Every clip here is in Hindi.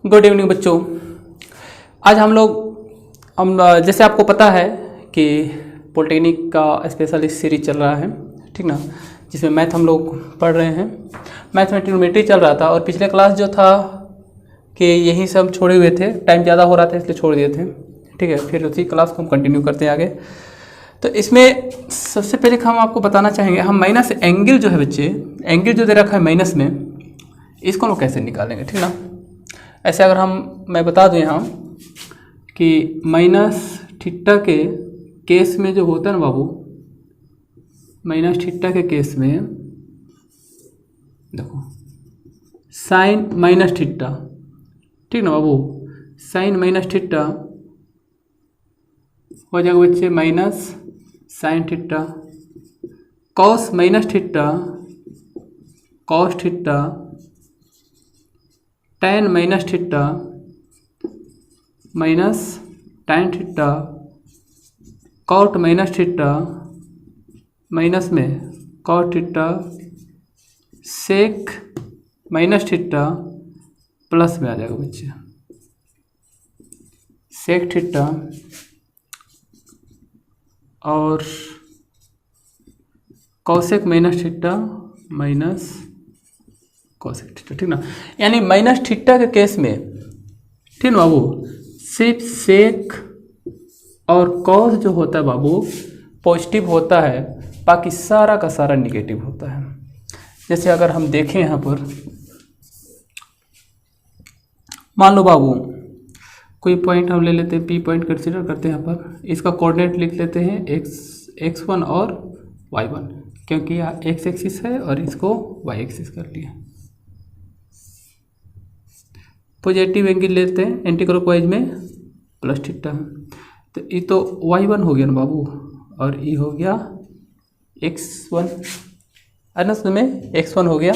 गुड इवनिंग बच्चों। आज हम जैसे आपको पता है कि पॉलिटेक्निक का स्पेशलिस्ट सीरीज चल रहा है, ठीक ना, जिसमें मैथ हम लोग पढ़ रहे हैं। मैथ में ट्रिग्नोमेट्री चल रहा था और पिछले क्लास जो था कि यही सब छोड़े हुए थे, टाइम ज़्यादा हो रहा था इसलिए छोड़ दिए थे, ठीक है। फिर उसी क्लास को हम कंटिन्यू करते हैं आगे। तो इसमें सबसे पहले हम आपको बताना चाहेंगे, हम माइनस एंगल जो है बच्चे, एंगल जो दे रखा है माइनस में, इसको हम कैसे निकालेंगे, ठीक ना। ऐसे अगर मैं बता दूं यहाँ कि माइनस थीटा के केस में जो होता है ना बाबू, माइनस थीटा के केस में देखो साइन माइनस थीटा, ठीक ना बाबू, साइन माइनस थीटा हो जाएगा बच्चे minus sine theta, cos minus theta cos theta, tan minus theta minus tan theta, cot minus theta minus में cot theta, sec minus theta plus में आ जाएगा बच्चे सेक थीटा और cosec minus theta minus cosec theta, ठीक ना। यानी माइनस थीटा के केस में, ठीक ना बाबू, सिर्फ सेक और कॉस जो होता है बाबू पॉजिटिव होता है, बाकी सारा का सारा निगेटिव होता है। जैसे अगर हम देखें यहाँ पर, मान लो बाबू कोई पॉइंट हम ले लेते हैं, पी पॉइंट कंसीडर करते हैं। यहाँ पर इसका कोऑर्डिनेट लिख लेते हैं x1 और y1, क्योंकि यहाँ x एक्सिस है और इसको y एक्सिस कर लिया। पॉजिटिव एंगल लेते हैं एंटी क्लॉकवाइज में प्लस थीटा, तो ये तो y1 हो गया ना बाबू, और ये हो गया x1, अनस में x1 हो गया,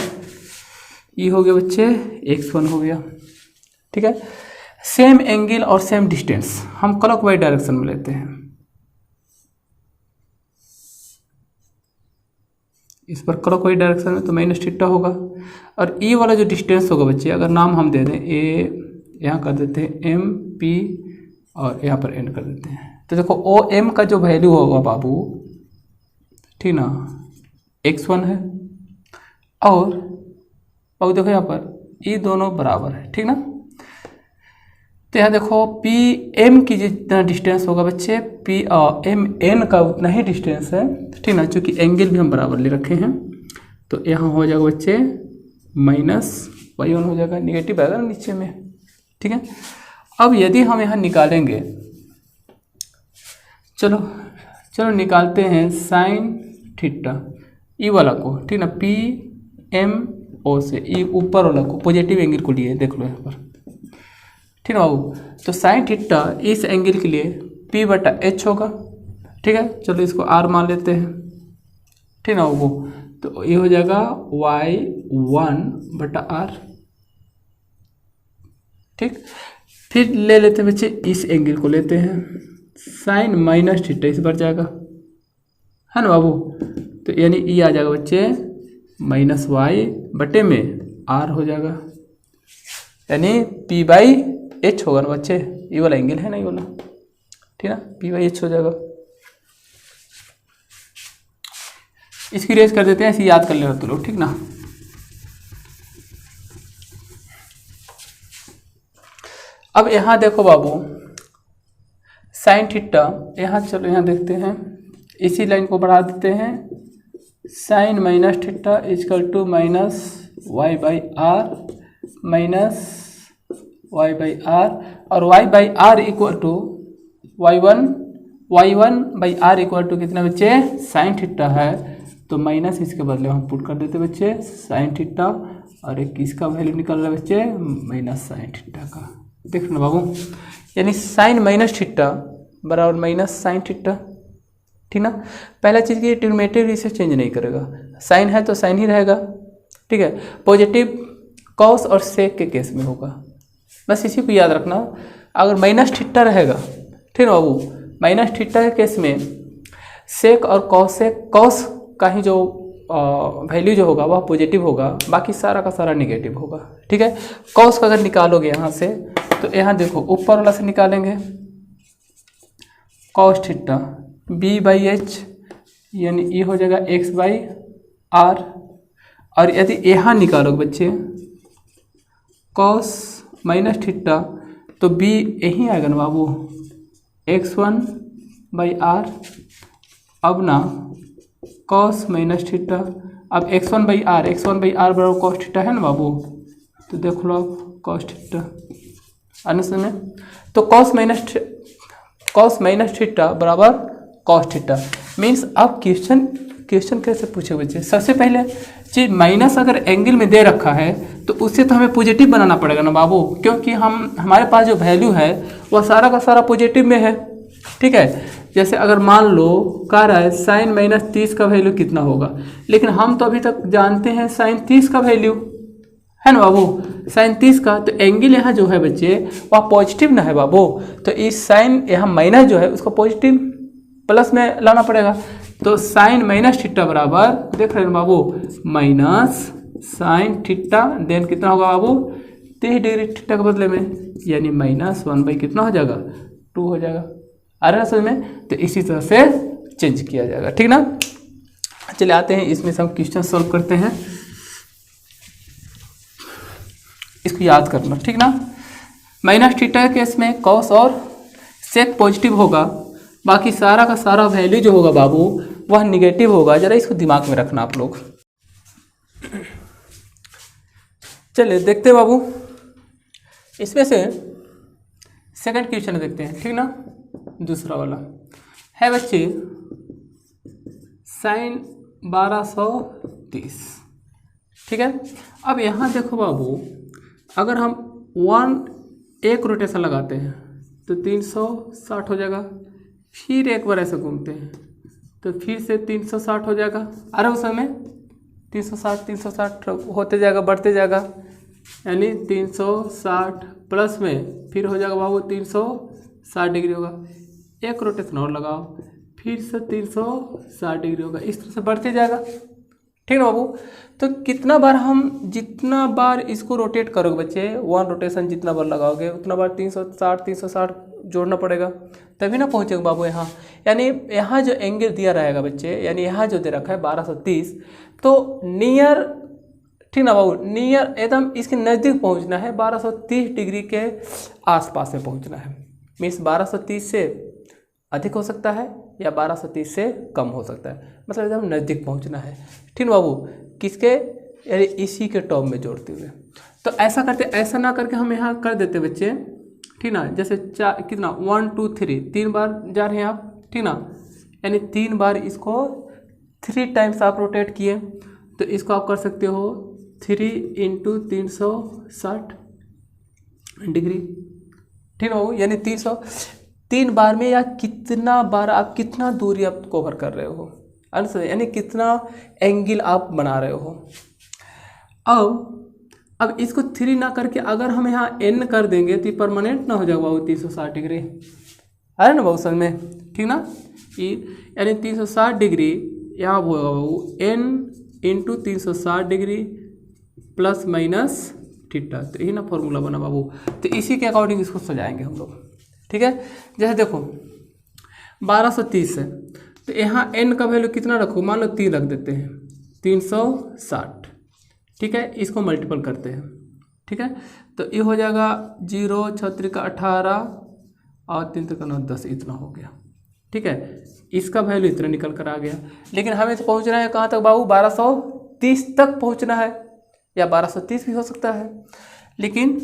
ये हो गया बच्चे x1 हो गया, ठीक है। सेम एंगल और सेम डिस्टेंस हम क्लॉकवाइज डायरेक्शन में लेते हैं। इस पर क्लॉकवाइज डायरेक्शन में तो माइनस थीटा होगा, और ई वाला जो डिस्टेंस होगा बच्चे, अगर नाम हम दे दें ए, यहाँ कर देते हैं एम पी और यहाँ पर एन कर देते हैं, तो देखो ओ एम का जो वैल्यू होगा बाबू, ठीक ना, x1 है, और बाबू देखो यहाँ पर ये दोनों बराबर है, ठीक ना। तो यहाँ देखो पी एम की जितना डिस्टेंस होगा बच्चे, पी एम एन का उतना ही डिस्टेंस है, ठीक ना, चूँकि एंगल भी हम बराबर ले रखे हैं। तो यहाँ हो जाएगा बच्चे माइनस y1 हो जाएगा, निगेटिव आएगा ना नीचे में, ठीक है। अब यदि हम यहाँ निकालेंगे, चलो निकालते हैं साइन थीटा ई वाला को, ठीक ना, पी एम ओ से ई ऊपर वाला को पॉजिटिव एंगल को लिए, देख लो यहाँ पर, ठीक है बाबू। तो साइन थीटा इस एंगल के लिए P बटा H होगा, ठीक है। चलो इसको R मान लेते हैं, ठीक ना बाबू, तो ये हो जाएगा y1 बटा R, ठीक। फिर ले लेते हैं बच्चे इस एंगल को लेते हैं, साइन माइनस थीटा इस बार जाएगा, है ना बाबू, तो यानी ये आ जाएगा बच्चे माइनस y बटे में R हो जाएगा, यानी P बाई H होगा ना बच्चे, ये वाला एंगल है ना, ये वाला, ठीक ना, P बाई H हो जाएगा। इसकी रेस कर देते हैं, ऐसे याद कर लेना तो लोग, ठीक ना। अब यहाँ देखो बाबू साइन थीटा, यहाँ चलो यहाँ देखते हैं, इसी लाइन को बढ़ा देते हैं, sine minus theta equal to minus y by r minus y by r, और y by r equal to y one by r equal to कितना बच्चे, साइन थीटा है, तो माइनस इसके बदले हम पुट कर देते बच्चे साइन थीटा, और एक इसका वैल्यू निकल रहा है बच्चे माइनस साइन थीटा का, देख लो बाबू, यानी साइन माइनस थीटा बराबर माइनस साइन थीटा, ठीक ना। पहला चीज़ की ट्रिग्नोमेट्री इसे चेंज नहीं करेगा, साइन है तो साइन ही रहेगा, ठीक है। पॉजिटिव कॉस और सेक के केस में होगा, बस इसी को याद रखना। अगर माइनस थीटा रहेगा, ठीक है बाबू, माइनस थीटा के केस में सेक और कॉस का ही जो वैल्यू जो होगा वह पॉजिटिव होगा, बाकी सारा का सारा निगेटिव होगा। ठीक है, कॉस का अगर निकालोगे यहाँ से तो यहाँ देखो ऊपर वाला से निकालेंगे कॉस थीटा b/h यानी ये हो जाएगा x/r। और यदि यहाँ निकालोगे बच्चे कॉस माइनस थीटा तो b यहीं आएगा ना बाबू x1/r। अब ना कॉस माइनस थीटा, अब x1/r बराबर कॉस थीटा है ना बाबू, तो देख लो आप कॉस थीटा आने समय तो कॉस माइनस थीटा बराबर कॉस थीटा मीन्स अब क्वेश्चन कैसे पूछे बच्चे। सबसे पहले चीज माइनस अगर एंगल में दे रखा है तो उससे तो हमें पॉजिटिव बनाना पड़ेगा ना बाबू, क्योंकि हमारे पास जो वैल्यू है वह सारा का सारा पॉजिटिव में है। ठीक है, जैसे अगर मान लो कह रहा है साइन -30 का वैल्यू कितना होगा, लेकिन हम तो अभी तक जानते हैं साइन 30 का वैल्यू है ना बाबू, साइन 30 का। तो एंगल यहाँ जो है बच्चे वह पॉजिटिव ना है बाबू, तो इस साइन यहाँ माइनस जो है उसको पॉजिटिव प्लस में लाना पड़ेगा। तो साइन माइनस थीटा बराबर देख रहे हैं बाबू माइनस साइन थीटा देन कितना होगा बाबू 30 डिग्री थीटा के बदले में, यानी -1 कितना हो जाएगा 2 हो जाएगा। आ रहा है समझ में, तो इसी तरह से चेंज किया जाएगा। ठीक ना, चले आते हैं इसमें से हम क्वेश्चन सॉल्व करते हैं, इसको याद करना। ठीक ना, माइनस थीटा के केस में कॉस और सेक पॉजिटिव होगा, बाकी सारा का सारा वैल्यू जो होगा बाबू वह निगेटिव होगा। जरा इसको दिमाग में रखना आप लोग। चलिए देखते हैं बाबू, इसमें से सेकंड क्वेश्चन देखते हैं। ठीक ना, दूसरा वाला है बच्चे साइन 1230। ठीक है, अब यहाँ देखो बाबू अगर हम एक रोटेशन लगाते हैं तो 360 हो जाएगा, फिर एक बार ऐसे घूमते हैं तो फिर से 360 हो जाएगा। अरे उस समय 360 होते जाएगा, बढ़ते जाएगा, यानी 360 प्लस में फिर हो जाएगा बाबू 360 डिग्री होगा। एक रोटेशन और लगाओ फिर से 360 डिग्री होगा, इस तरह से बढ़ते जाएगा। ठीक है बाबू, तो कितना बार हम जितना बार इसको रोटेट करोगे बच्चे, वन रोटेशन जितना बार लगाओगे उतना बार 360 जोड़ना पड़ेगा, तभी ना पहुँचेगा बाबू यहाँ। यानी यहाँ जो एंगल दिया रहेगा बच्चे, यानी यहाँ जो दे रखा है 1230, तो नियर, ठीक ना बाबू, नियर एकदम इसके नज़दीक पहुँचना है, 1230 डिग्री के आसपास में पहुँचना है। मीन्स 1230 से अधिक हो सकता है या 1230 से कम हो सकता है, मतलब एकदम नज़दीक पहुंचना है। ठीक बाबू, किसके, यानी इसी के टर्म में जोड़ते हुए। तो ऐसा करते, ऐसा ना करके हम यहाँ कर देते बच्चे। ठीक ना, जैसे कितना 1 2 3 3 बार जा रहे हैं आप। ठीक ना, यानी 3 बार इसको 3 टाइम्स आप रोटेट किए तो इसको आप कर सकते हो 3 × 360 डिग्री। ठीक ना बाबू, यानी 3 बार में या कितना बार आप कितना दूरी आप कवर कर रहे हो, यानी कितना एंगल आप बना रहे हो। अब इसको 3 ना करके अगर हम यहाँ n कर देंगे तो परमानेंट ना हो जाएगा बाबू 360 डिग्री, है ना बाबू समझ में। ठीक ना, यानी 360 डिग्री यहाँ होगा बाबू n × 360 degree plus minus theta, तो यही ना फॉर्मूला बना बाबू। तो इसी के अकॉर्डिंग इसको सजाएंगे हम लोग। ठीक है, जैसे देखो 1230 है तो यहाँ n का वैल्यू कितना रखो, मान लो 3 रख देते हैं, 360। ठीक है, इसको मल्टीपल करते हैं। ठीक है, तो ये हो जाएगा 0 6 का 18 और 3 का 9 10, इतना हो गया। ठीक है, इसका वैल्यू इतना निकल कर आ गया। लेकिन हमें तो पहुँचना है कहाँ तक बाबू, 1230 तक पहुँचना है, या 1230 भी हो सकता है। लेकिन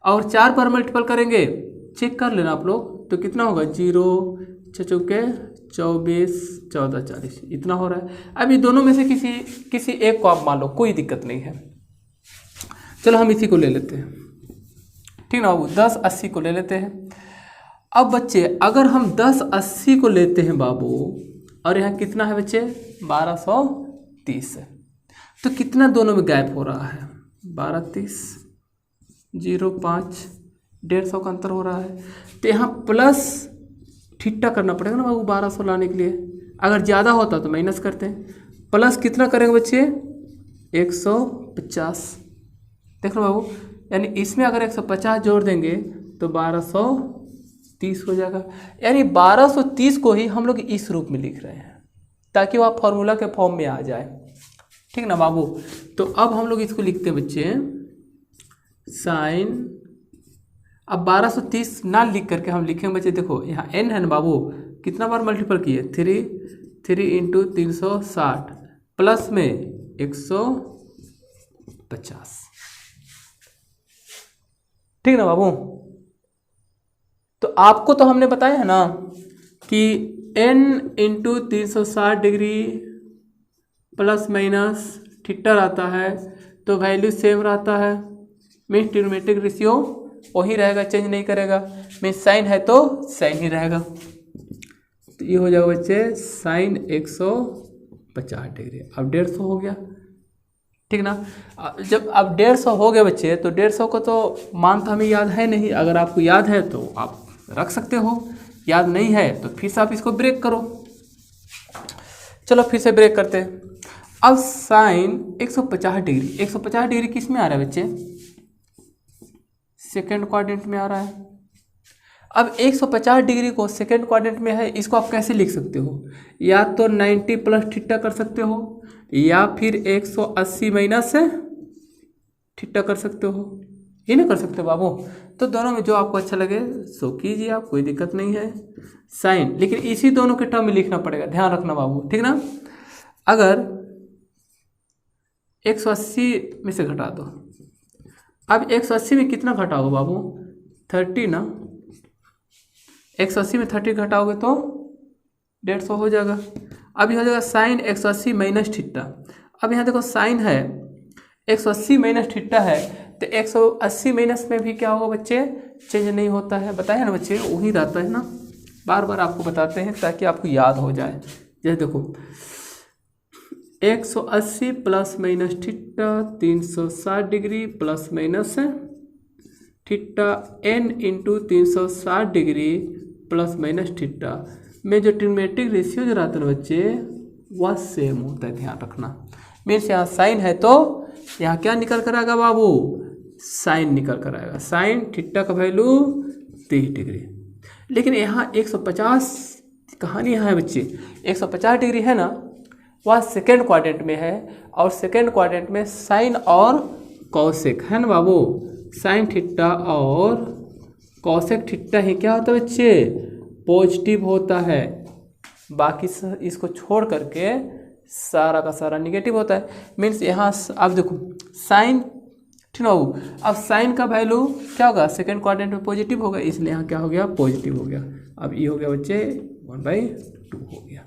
और 4 पर मल्टीपल करेंगे, चेक कर लेना आप लोग, तो कितना होगा 0 6 चौके 24 14 40, इतना हो रहा है। अभी दोनों में से किसी एक को आप मान लो, कोई दिक्कत नहीं है। चलो हम इसी को ले लेते हैं। ठीक ना बाबू, 10 80 को ले लेते हैं। अब बच्चे अगर हम 10 80 को लेते हैं बाबू, और यहाँ कितना है बच्चे 1230 है, तो कितना दोनों में गैप हो रहा है 1230 0.5 150 का अंतर हो रहा है। तो यहाँ प्लस थीटा करना पड़ेगा ना बाबू 1200 लाने के लिए। अगर ज़्यादा होता तो माइनस करते हैं, प्लस कितना करेंगे बच्चे 150। देख लो बाबू, यानी इसमें अगर 150 जोड़ देंगे तो 1230 हो जाएगा। यानी 1230 को ही हम लोग इस रूप में लिख रहे हैं ताकि वह फॉर्मूला के फॉर्म में आ जाए। ठीक ना बाबू। तो अब हम लोग इसको लिखते हैं बच्चे साइन, अब 1230 ना लिख करके हम लिखेंगे बच्चे, देखो यहाँ n है ना बाबू, कितना बार मल्टीपल किए 3 इंटू 360 प्लस में 150। ठीक ना बाबू। तो आपको तो हमने बताया है ना कि n into 360 degree plus minus theta आता है तो वैल्यू सेम रहता है, मीन्स ट्रिग्नोमेट्रिक रेशियो वही रहेगा, चेंज नहीं करेगा। मीन्स साइन है तो साइन ही रहेगा। तो ये हो जाएगा बच्चे साइन 150 डिग्री। अब 150 हो गया। ठीक ना। जब अब 150 हो गया बच्चे तो 150 को तो मान तो हमें याद है नहीं, अगर आपको याद है तो आप रख सकते हो, याद नहीं है तो फिर से आप इसको ब्रेक करो। चलो फिर से ब्रेक करते हैं। अब साइन 150 डिग्री, 150 डिग्री किस में आ रहा है बच्चे, सेकेंड क्वाड्रेंट में आ रहा है। अब 150 डिग्री को सेकेंड क्वाड्रेंट में है, इसको आप कैसे लिख सकते हो, या तो 90 प्लस थीटा कर सकते हो या फिर 180 माइनस थीटा कर सकते हो, ये नहीं कर सकते बाबू। तो दोनों में जो आपको अच्छा लगे सो कीजिए आप, कोई दिक्कत नहीं है। साइन, लेकिन इसी दोनों के टर्म में लिखना पड़ेगा, ध्यान रखना बाबू। ठीक ना। अगर 180 में से घटा दो, अब 180 में कितना घटाओगे बाबू 30 ना, 180 में 30 घटाओगे तो 150 हो जाएगा। अब यह हो जाएगा साइन 180 माइनस थीटा। अब यहाँ देखो साइन है 180 माइनस थीटा है तो 180 माइनस में भी क्या होगा बच्चे, चेंज नहीं होता है, बताया ना बच्चे, वही रहता है ना। बार बार आपको बताते हैं ताकि आपको याद हो जाए। जैसे देखो 180 plus minus theta 360 degree plus minus theta n into 360 degree plus minus theta में जो ट्रिग्नोमेट्रिक रेशियो जो रहता है ना बच्चे वह सेम होता है, ध्यान रखना। मीन्स यहाँ साइन है तो यहाँ क्या निकल कर आएगा बाबू, साइन निकल कर आएगा। साइन थीटा का वैल्यू 30 डिग्री। लेकिन यहाँ 150 कहानी यहाँ है बच्चे, 150 डिग्री है ना, वह सेकेंड क्वाड्रेंट में है और सेकेंड क्वाड्रेंट में साइन और कॉसेक है ना बाबू। साइन थीटा और कॉसेक थीटा ही क्या होता है बच्चे, पॉजिटिव होता है। बाकी इसको छोड़ करके सारा का सारा निगेटिव होता है। मीन्स यहाँ अब देखो साइन, ठीक ना बाबू। अब साइन का वैल्यू क्या होगा, सेकेंड क्वाड्रेंट में पॉजिटिव होगा, इसलिए यहाँ क्या हो गया, पॉजिटिव हो गया। अब ये हो गया बच्चे 1/2 हो गया।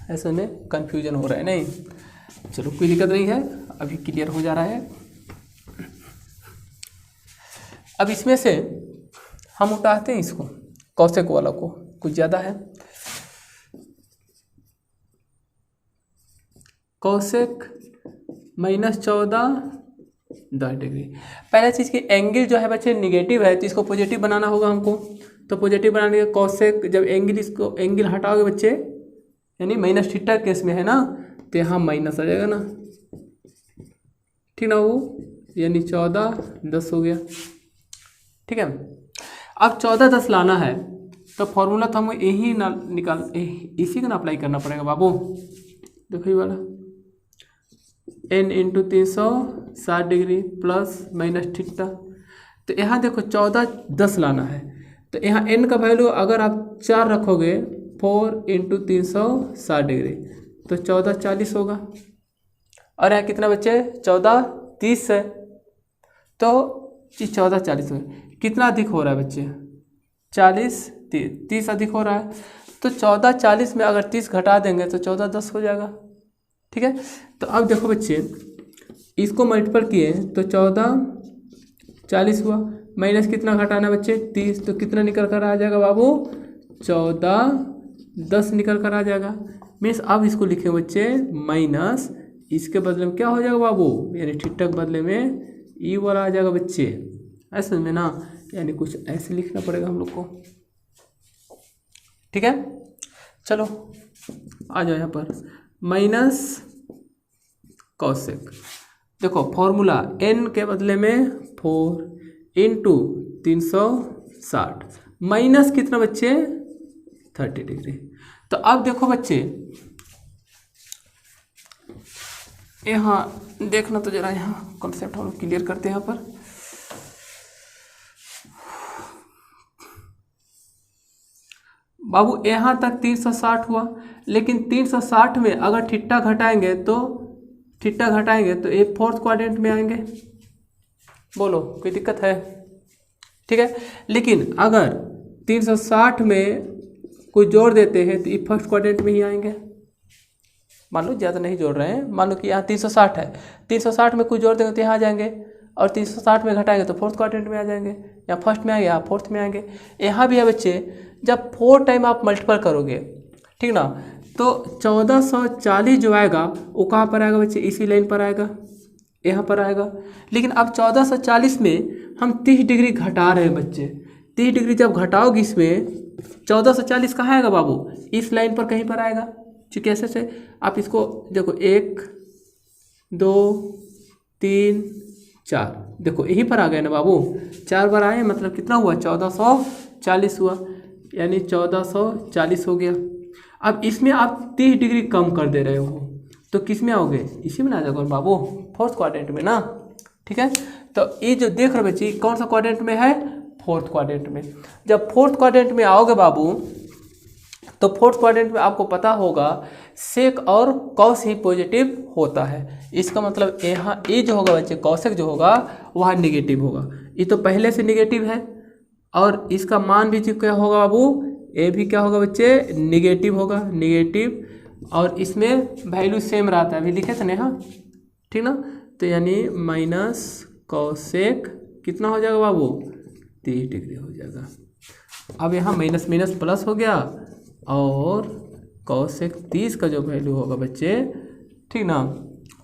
ऐसे में कंफ्यूजन हो रहा है नहीं, चलो कोई दिक्कत नहीं है, अभी क्लियर हो जा रहा है। अब इसमें से हम उठाते हैं इसको कॉसेक वाला को, कुछ ज़्यादा है। Cosec -14 10 degree. पहला चीज़ की एंगल जो है बच्चे निगेटिव है तो इसको पॉजिटिव बनाना होगा हमको। तो पॉजिटिव बनाने के कॉसेक जब एंगल, इसको एंगल हटाओगे बच्चे, यानी माइनस थीटा केस में है ना, तो यहाँ माइनस आ जाएगा ना, ठीक ना वो, यानी 14 10 हो गया। ठीक है। अब 14 10 लाना है तो फॉर्मूला तो हमें यही ना निकाल, इसी का ना अप्लाई करना पड़ेगा बाबू। देखो ये वाला n into 360 degree plus minus theta. तो यहाँ देखो 14 10 लाना है तो यहाँ n का वैल्यू अगर आप 4 रखोगे 4 इंटू 360 डिग्री तो 14 40 होगा। और यहाँ कितना बच्चे 14 30 है तो 14 40 हो, कितना अधिक हो रहा है बच्चे 40 30 अधिक हो रहा है। तो 14 40 में अगर 30 घटा देंगे तो 14 10 हो जाएगा। ठीक है। तो अब देखो बच्चे इसको मल्टीपल किए तो 14 40 हुआ, माइनस कितना घटाना बच्चे 30, तो कितना निकल कर आ जाएगा बाबू 14 10 निकल कर आ जाएगा। मीन्स अब इसको लिखे बच्चे माइनस, इसके बदले में क्या हो जाएगा बाबू, यानी थीटा के बदले में ई वाला आ जाएगा बच्चे, ऐसे में ना, यानी कुछ ऐसे लिखना पड़ेगा हम लोग को। ठीक है। चलो आ जाओ यहाँ पर माइनस कॉसेक। देखो फॉर्मूला n के बदले में 4 इंटू 360 माइनस कितना बच्चे 30 डिग्री। तो अब देखो बच्चे यहाँ देखना, तो जरा यहाँ कॉन्सेप्ट हम क्लियर करते हैं। यहाँ पर बाबू यहाँ तक 360 हुआ, लेकिन 360 में अगर थीटा घटाएंगे तो ये फोर्थ क्वाड्रेंट में आएंगे। बोलो कोई दिक्कत है? ठीक है, लेकिन अगर 360 में कोई जोड़ देते हैं तो ये फर्स्ट क्वाड्रेंट में ही आएंगे। मान लो ज़्यादा नहीं जोड़ रहे हैं, मान लो कि यहाँ 360 है, 360 में कोई जोड़ देंगे तो यहाँ आ जाएंगे, और 360 में घटाएंगे तो फोर्थ क्वाड्रेंट में आ जाएंगे, या फर्स्ट में आएंगे या फोर्थ में आएंगे। यहाँ भी है बच्चे, जब 4 टाइम आप मल्टीपल करोगे, ठीक ना, तो 1440 जो आएगा वो कहाँ पर आएगा बच्चे? इसी लाइन पर आएगा, यहाँ पर आएगा। लेकिन अब 1440 में हम 30 डिग्री घटा रहे हैं बच्चे। 30 डिग्री जब घटाओगे इसमें 1440 कहाँ आएगा बाबू? इस लाइन पर कहीं पर आएगा। चूँकि ऐसे से आप इसको देखो 1 2 3 4, देखो यहीं पर आ गए ना बाबू, 4 बार आए, मतलब कितना हुआ? 1440 हुआ, यानी 1440 हो गया। अब इसमें आप 30 डिग्री कम कर दे रहे हो, तो किस में आओगे? इसी में आ जाओगे बाबू, फोर्थ क्वाड्रेंट में ना। ठीक है, तो ये जो देख रहे बच्चे कौन सा क्वाड्रेंट में है? फोर्थ क्वाड्रेंट में। जब फोर्थ क्वाड्रेंट में आओगे बाबू, तो फोर्थ क्वाड्रेंट में आपको पता होगा सेक और कॉस ही पॉजिटिव होता है। इसका मतलब यहाँ ये जो होगा बच्चे, कॉसेक जो होगा वह नेगेटिव होगा। ये तो पहले से नेगेटिव है, और इसका मान भी क्या होगा बाबू? ये भी क्या होगा बच्चे? नेगेटिव होगा, नेगेटिव। और इसमें वैल्यू सेम रहता है, अभी लिखे थे ना यहाँ, ठीक ना। तो यानी माइनस कॉसेक कितना हो जाएगा बाबू? 30 डिग्री हो जाएगा। अब यहाँ माइनस माइनस प्लस हो गया, और कॉसेक 30 का जो वैल्यू होगा बच्चे, ठीक ना,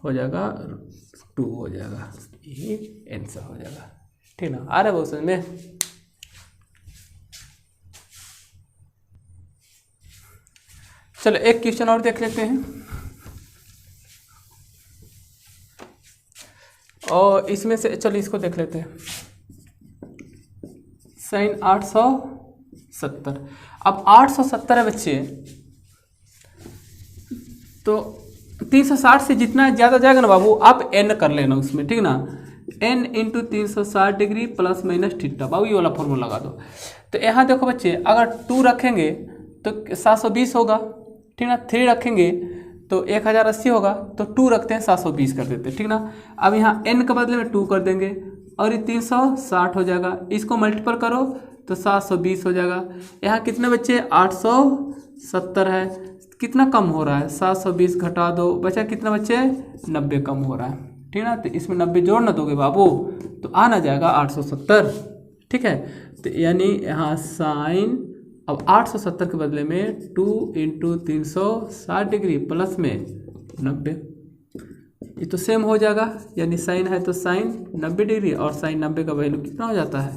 हो जाएगा 2 हो जाएगा, ये आंसर हो जाएगा। ठीक ना, आ रहा है वो समझ में? चलो एक क्वेश्चन और देख लेते हैं, और इसमें से चलो इसको देख लेते हैं। साइन 870। अब 870 है बच्चे, तो 360 से जितना ज़्यादा जाएगा ना बाबू, आप n कर लेना उसमें, ठीक ना। n into 360 degree plus minus theta, बाबू ये वाला फॉर्मूला लगा दो। तो यहाँ देखो बच्चे, अगर 2 रखेंगे तो 720 होगा, ठीक ना। 3 रखेंगे तो 1080 होगा, तो 2 रखते हैं 720 कर देते हैं, ठीक ना। अब यहाँ n के बदले में 2 कर देंगे, और ये 360 हो जाएगा। इसको मल्टीपल करो तो 720 हो जाएगा। यहाँ कितने बच्चे? 870 है। कितना कम हो रहा है? 720 घटा दो, बचा कितना बच्चे? 90 कम हो रहा है, ठीक ना। तो इसमें 90 जोड़ ना दोगे बाबू, तो आना जाएगा 870, ठीक है। तो यानी यहाँ साइन, अब 870 के बदले में 2 इंटू 360 डिग्री प्लस में 90, ये तो सेम हो जाएगा। यानी साइन है तो साइन 90 डिग्री, और साइन 90 का वैल्यू कितना हो जाता है?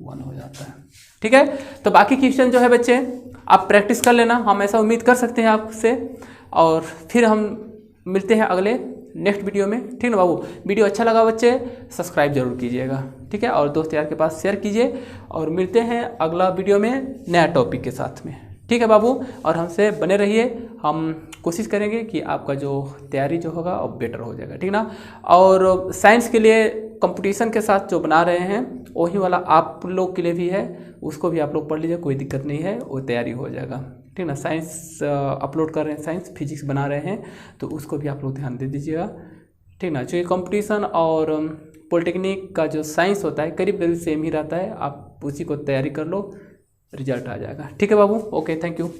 1 हो जाता है, ठीक है। तो बाकी क्वेश्चन जो है बच्चे आप प्रैक्टिस कर लेना, हम ऐसा उम्मीद कर सकते हैं आपसे। और फिर हम मिलते हैं अगले नेक्स्ट वीडियो में, ठीक ना बाबू। वीडियो अच्छा लगा बच्चे, सब्सक्राइब जरूर कीजिएगा, ठीक है, और दोस्त यार के पास शेयर कीजिए। और मिलते हैं अगला वीडियो में नया टॉपिक के साथ में, ठीक है बाबू। और हमसे बने रहिए, हम कोशिश करेंगे कि आपका जो तैयारी जो होगा वो बेटर हो जाएगा, ठीक ना। और साइंस के लिए कंपटीशन के साथ जो बना रहे हैं वही वाला आप लोग के लिए भी है, उसको भी आप लोग पढ़ लीजिए, कोई दिक्कत नहीं है, वो तैयारी हो जाएगा, ठीक ना। साइंस अपलोड कर रहे हैं, साइंस फिजिक्स बना रहे हैं, तो उसको भी आप लोग ध्यान दे दीजिएगा, ठीक ना। जो कंपटीशन और पॉलिटेक्निक का जो साइंस होता है करीब करीब सेम ही रहता है, आप उसी को तैयारी कर लो, रिजल्ट आ जाएगा, ठीक है बाबू। Okay, thank you.